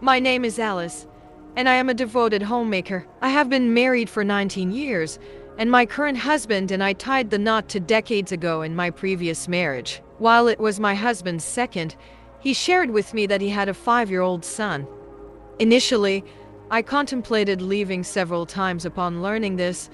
My name is Alice, and I am a devoted homemaker. I have been married for 19 years, and my current husband and I tied the knot 2 decades ago in my previous marriage. While it was my husband's second, he shared with me that he had a 5-year-old son. Initially, I contemplated leaving several times upon learning this,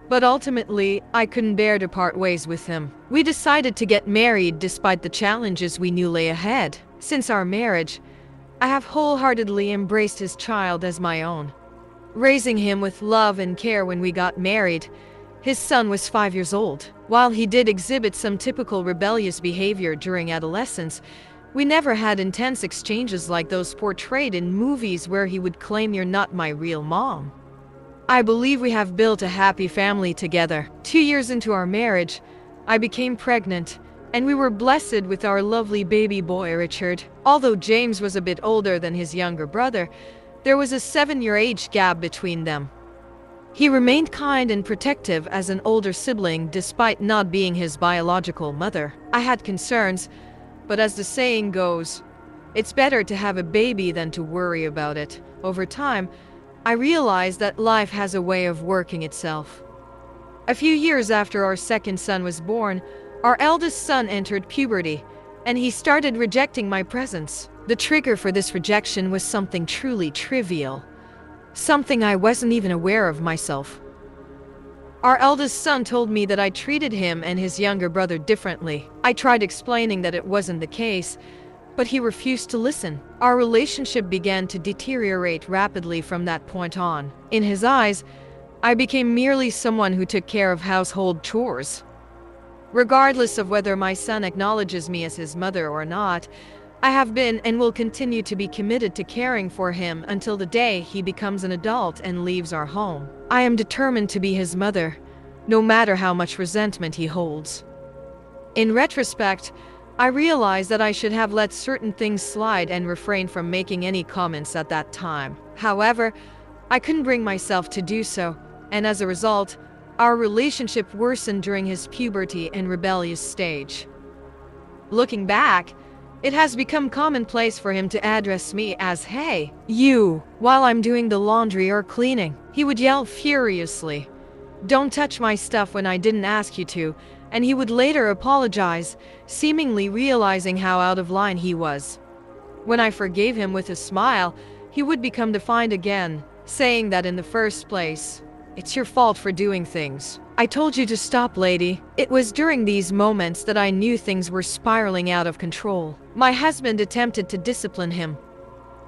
but ultimately, I couldn't bear to part ways with him. We decided to get married despite the challenges we knew lay ahead. Since our marriage, I have wholeheartedly embraced his child as my own. Raising him with love and care. When we got married, his son was 5 years old. While he did exhibit some typical rebellious behavior during adolescence, we never had intense exchanges like those portrayed in movies where he would claim, "You're not my real mom." I believe we have built a happy family together. 2 years into our marriage, I became pregnant, and we were blessed with our lovely baby boy, Richard. Although James was a bit older than his younger brother, there was a 7-year age gap between them. He remained kind and protective as an older sibling despite not being his biological mother. I had concerns, but as the saying goes, it's better to have a baby than to worry about it. Over time, I realized that life has a way of working itself. A few years after our second son was born, our eldest son entered puberty, and he started rejecting my presence. The trigger for this rejection was something truly trivial, something I wasn't even aware of myself. Our eldest son told me that I treated him and his younger brother differently. I tried explaining that it wasn't the case, but he refused to listen. Our relationship began to deteriorate rapidly from that point on. In his eyes, I became merely someone who took care of household chores. Regardless of whether my son acknowledges me as his mother or not, I have been and will continue to be committed to caring for him until the day he becomes an adult and leaves our home. I am determined to be his mother, no matter how much resentment he holds. In retrospect, I realized that I should have let certain things slide and refrained from making any comments at that time. However, I couldn't bring myself to do so, and as a result, our relationship worsened during his puberty and rebellious stage. Looking back, it has become commonplace for him to address me as "Hey, you," while I'm doing the laundry or cleaning. He would yell furiously, "Don't touch my stuff," when I didn't ask you to, and he would later apologize, seemingly realizing how out of line he was. When I forgave him with a smile, he would become defiant again, saying that in the first place, "It's your fault for doing things. I told you to stop, lady." It was during these moments that I knew things were spiraling out of control. My husband attempted to discipline him,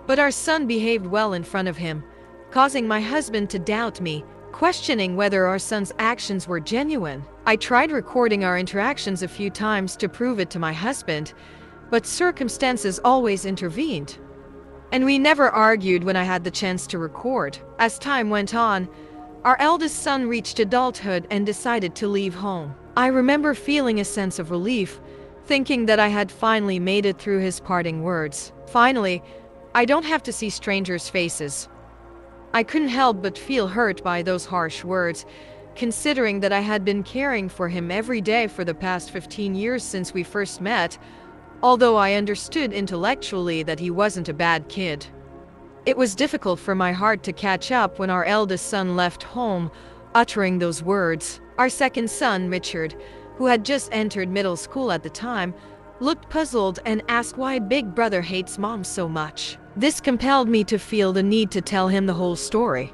but our son behaved well in front of him, causing my husband to doubt me, questioning whether our son's actions were genuine. I tried recording our interactions a few times to prove it to my husband, but circumstances always intervened, and we never argued when I had the chance to record. As time went on, our eldest son reached adulthood and decided to leave home. I remember feeling a sense of relief, thinking that I had finally made it through his parting words. Finally, I don't have to see strangers' faces. I couldn't help but feel hurt by those harsh words, considering that I had been caring for him every day for the past 15 years since we first met, although I understood intellectually that he wasn't a bad kid. It was difficult for my heart to catch up when our eldest son left home, uttering those words. Our second son, Richard, who had just entered middle school at the time, looked puzzled and asked why Big Brother hates Mom so much. This compelled me to feel the need to tell him the whole story.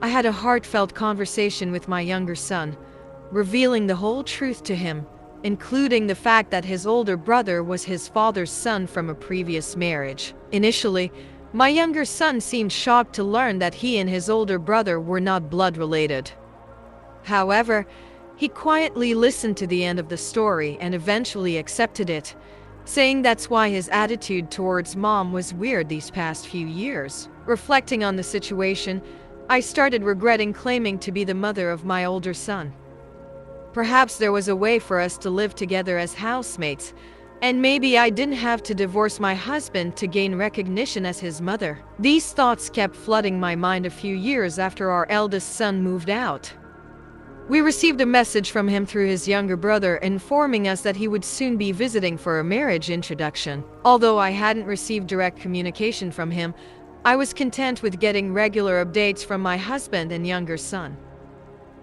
I had a heartfelt conversation with my younger son, revealing the whole truth to him, including the fact that his older brother was his father's son from a previous marriage. Initially, my younger son seemed shocked to learn that he and his older brother were not blood-related. However, he quietly listened to the end of the story and eventually accepted it, saying that's why his attitude towards Mom was weird these past few years. Reflecting on the situation, I started regretting claiming to be the mother of my older son. Perhaps there was a way for us to live together as housemates, and maybe I didn't have to divorce my husband to gain recognition as his mother. These thoughts kept flooding my mind a few years after our eldest son moved out. We received a message from him through his younger brother informing us that he would soon be visiting for a marriage introduction. Although I hadn't received direct communication from him, I was content with getting regular updates from my husband and younger son.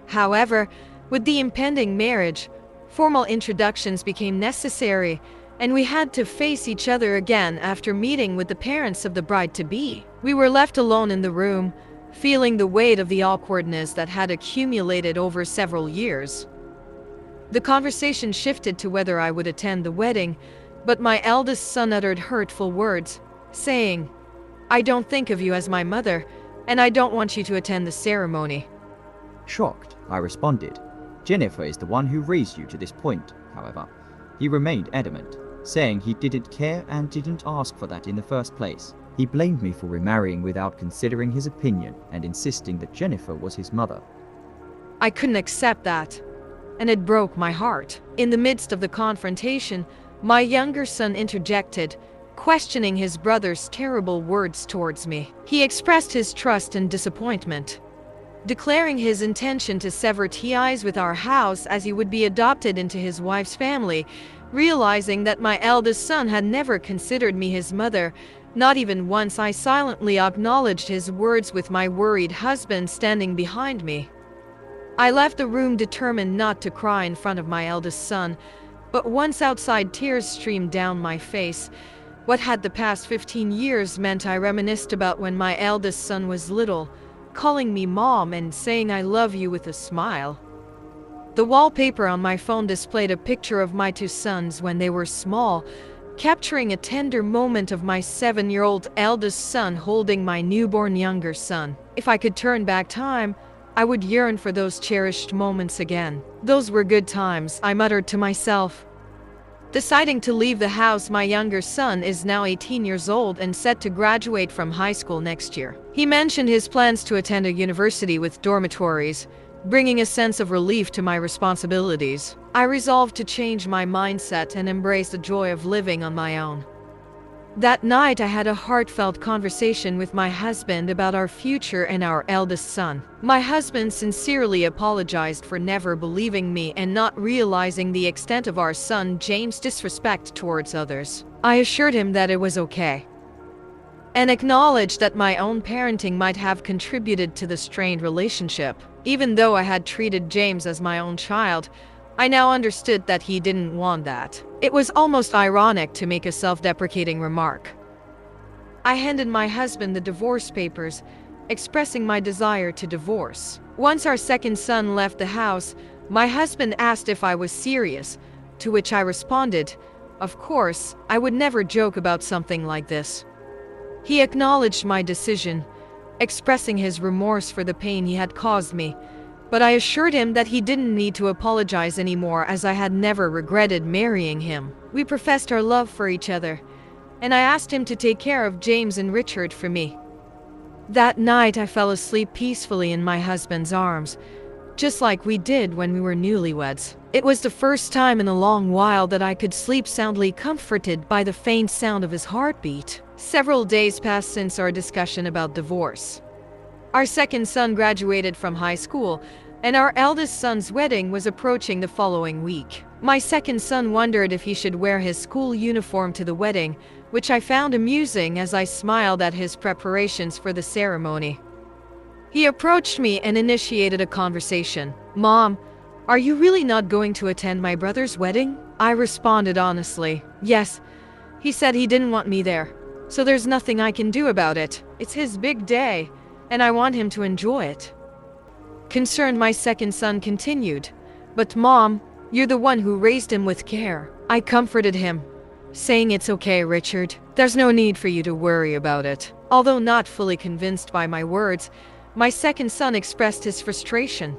However, with the impending marriage, formal introductions became necessary, and we had to face each other again after meeting with the parents of the bride-to-be. We were left alone in the room, feeling the weight of the awkwardness that had accumulated over several years. The conversation shifted to whether I would attend the wedding, but my eldest son uttered hurtful words, saying, "I don't think of you as my mother, and I don't want you to attend the ceremony." Shocked, I responded, "Jennifer is the one who raised you to this point." However, he remained adamant, saying he didn't care and didn't ask for that in the first place. He blamed me for remarrying without considering his opinion and insisting that Jennifer was his mother. I couldn't accept that, and it broke my heart. In the midst of the confrontation, my younger son interjected, questioning his brother's terrible words towards me. He expressed his trust and disappointment, declaring his intention to sever ties with our house as he would be adopted into his wife's family, realizing that my eldest son had never considered me his mother. Not even once. I silently acknowledged his words with my worried husband standing behind me. I left the room determined not to cry in front of my eldest son, but once outside, tears streamed down my face. What had the past 15 years meant? I reminisced about when my eldest son was little, calling me mom and saying I love you with a smile. The wallpaper on my phone displayed a picture of my two sons when they were small, capturing a tender moment of my 7-year-old eldest son holding my newborn younger son. If I could turn back time, I would yearn for those cherished moments again. Those were good times, I muttered to myself. Deciding to leave the house, my younger son is now 18 years old and set to graduate from high school next year. He mentioned his plans to attend a university with dormitories, bringing a sense of relief to my responsibilities. I resolved to change my mindset and embrace the joy of living on my own. That night, I had a heartfelt conversation with my husband about our future and our eldest son. My husband sincerely apologized for never believing me and not realizing the extent of our son James' disrespect towards others. I assured him that it was okay, and acknowledged that my own parenting might have contributed to the strained relationship. Even though I had treated James as my own child, I now understood that he didn't want that. It was almost ironic to make a self-deprecating remark. I handed my husband the divorce papers, expressing my desire to divorce. Once our second son left the house, my husband asked if I was serious, to which I responded, "Of course, I would never joke about something like this." He acknowledged my decision, expressing his remorse for the pain he had caused me, but I assured him that he didn't need to apologize anymore, as I had never regretted marrying him. We professed our love for each other, and I asked him to take care of James and Richard for me. That night, I fell asleep peacefully in my husband's arms, just like we did when we were newlyweds. It was the first time in a long while that I could sleep soundly, comforted by the faint sound of his heartbeat. Several days passed since our discussion about divorce. Our second son graduated from high school, and our eldest son's wedding was approaching the following week. My second son wondered if he should wear his school uniform to the wedding, which I found amusing as I smiled at his preparations for the ceremony. He approached me and initiated a conversation. "Mom, are you really not going to attend my brother's wedding?" I responded honestly. "Yes. He said he didn't want me there, so there's nothing I can do about it. It's his big day, and I want him to enjoy it." Concerned, my second son continued, "But Mom, you're the one who raised him with care." I comforted him, saying, "It's okay, Richard. There's no need for you to worry about it." Although not fully convinced by my words, my second son expressed his frustration.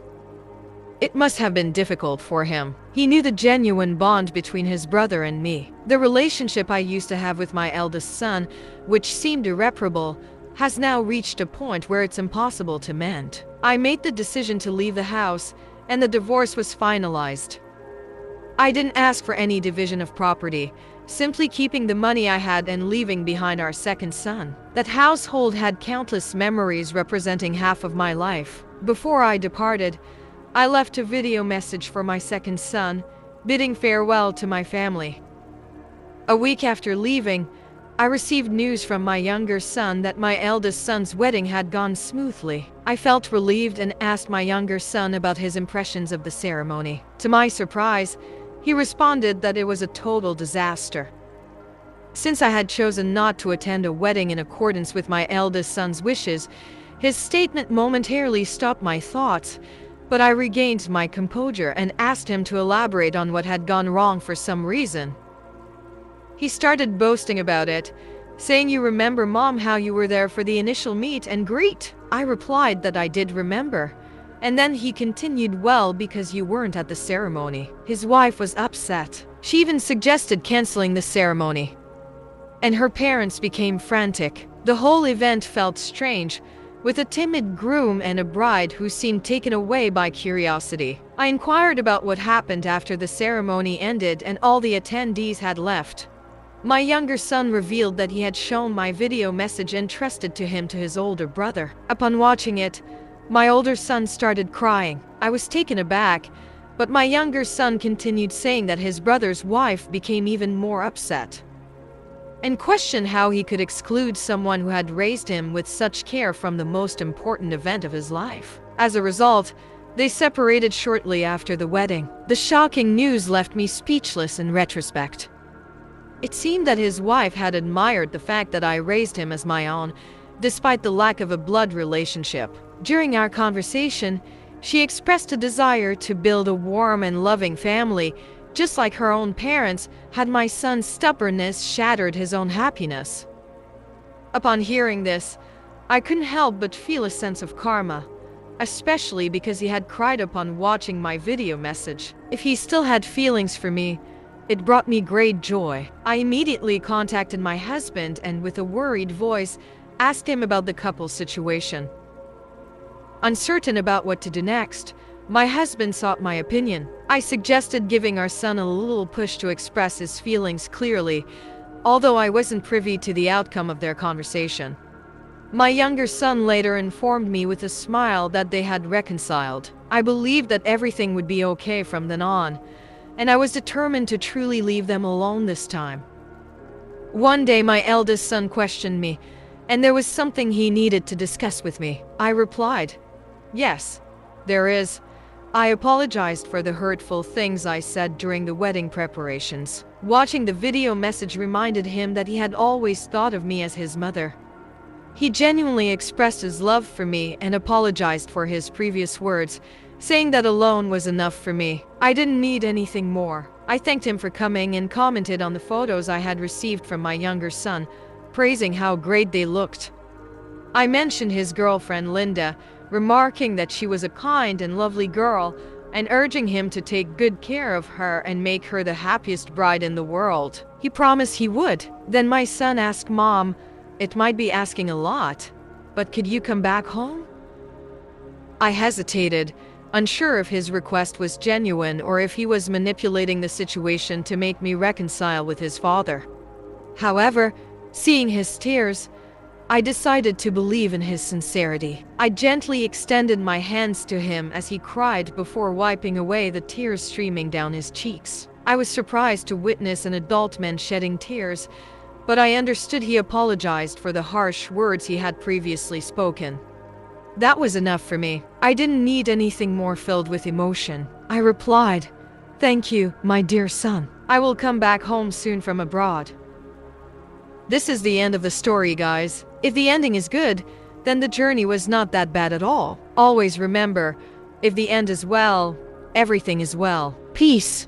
It must have been difficult for him. He knew the genuine bond between his brother and me. The relationship I used to have with my eldest son, which seemed irreparable, has now reached a point where it's impossible to mend. I made the decision to leave the house, and the divorce was finalized. I didn't ask for any division of property, simply keeping the money I had and leaving behind our second son. That household had countless memories representing half of my life. Before I departed, I left a video message for my second son, bidding farewell to my family. A week after leaving, I received news from my younger son that my eldest son's wedding had gone smoothly. I felt relieved and asked my younger son about his impressions of the ceremony. To my surprise, he responded that it was a total disaster. Since I had chosen not to attend a wedding in accordance with my eldest son's wishes, his statement momentarily stopped my thoughts, but I regained my composure and asked him to elaborate on what had gone wrong for some reason. He started boasting about it, saying, "You remember, Mom, how you were there for the initial meet and greet?" I replied that I did remember. And then he continued, "Well, because you weren't at the ceremony." His wife was upset. She even suggested canceling the ceremony. And her parents became frantic. The whole event felt strange, with a timid groom and a bride who seemed taken away by curiosity. I inquired about what happened after the ceremony ended and all the attendees had left. My younger son revealed that he had shown my video message entrusted to him to his older brother. Upon watching it, my older son started crying. I was taken aback, but my younger son continued, saying that his brother's wife became even more upset and questioned how he could exclude someone who had raised him with such care from the most important event of his life. As a result, they separated shortly after the wedding. The shocking news left me speechless in retrospect. It seemed that his wife had admired the fact that I raised him as my own, despite the lack of a blood relationship. During our conversation, she expressed a desire to build a warm and loving family, just like her own parents, had my son's stubbornness shattered his own happiness. Upon hearing this, I couldn't help but feel a sense of karma, especially because he had cried upon watching my video message. If he still had feelings for me, it brought me great joy. I immediately contacted my husband and, with a worried voice, asked him about the couple's situation. Uncertain about what to do next, my husband sought my opinion. I suggested giving our son a little push to express his feelings clearly, although I wasn't privy to the outcome of their conversation. My younger son later informed me with a smile that they had reconciled. I believed that everything would be okay from then on, and I was determined to truly leave them alone this time. One day my eldest son questioned me, and there was something he needed to discuss with me. I replied, "Yes, there is." I apologized for the hurtful things I said during the wedding preparations. Watching the video message reminded him that he had always thought of me as his mother. He genuinely expressed his love for me and apologized for his previous words, saying that alone was enough for me. I didn't need anything more. I thanked him for coming and commented on the photos I had received from my younger son, praising how great they looked. I mentioned his girlfriend Linda, remarking that she was a kind and lovely girl, and urging him to take good care of her and make her the happiest bride in the world. He promised he would. Then my son asked, "Mom, it might be asking a lot, but could you come back home?" I hesitated, unsure if his request was genuine or if he was manipulating the situation to make me reconcile with his father. However, seeing his tears, I decided to believe in his sincerity. I gently extended my hands to him as he cried before wiping away the tears streaming down his cheeks. I was surprised to witness an adult man shedding tears, but I understood he apologized for the harsh words he had previously spoken. That was enough for me. I didn't need anything more filled with emotion. I replied, "Thank you, my dear son. I will come back home soon from abroad." This is the end of the story, guys. If the ending is good, then the journey was not that bad at all. Always remember, if the end is well, everything is well. Peace.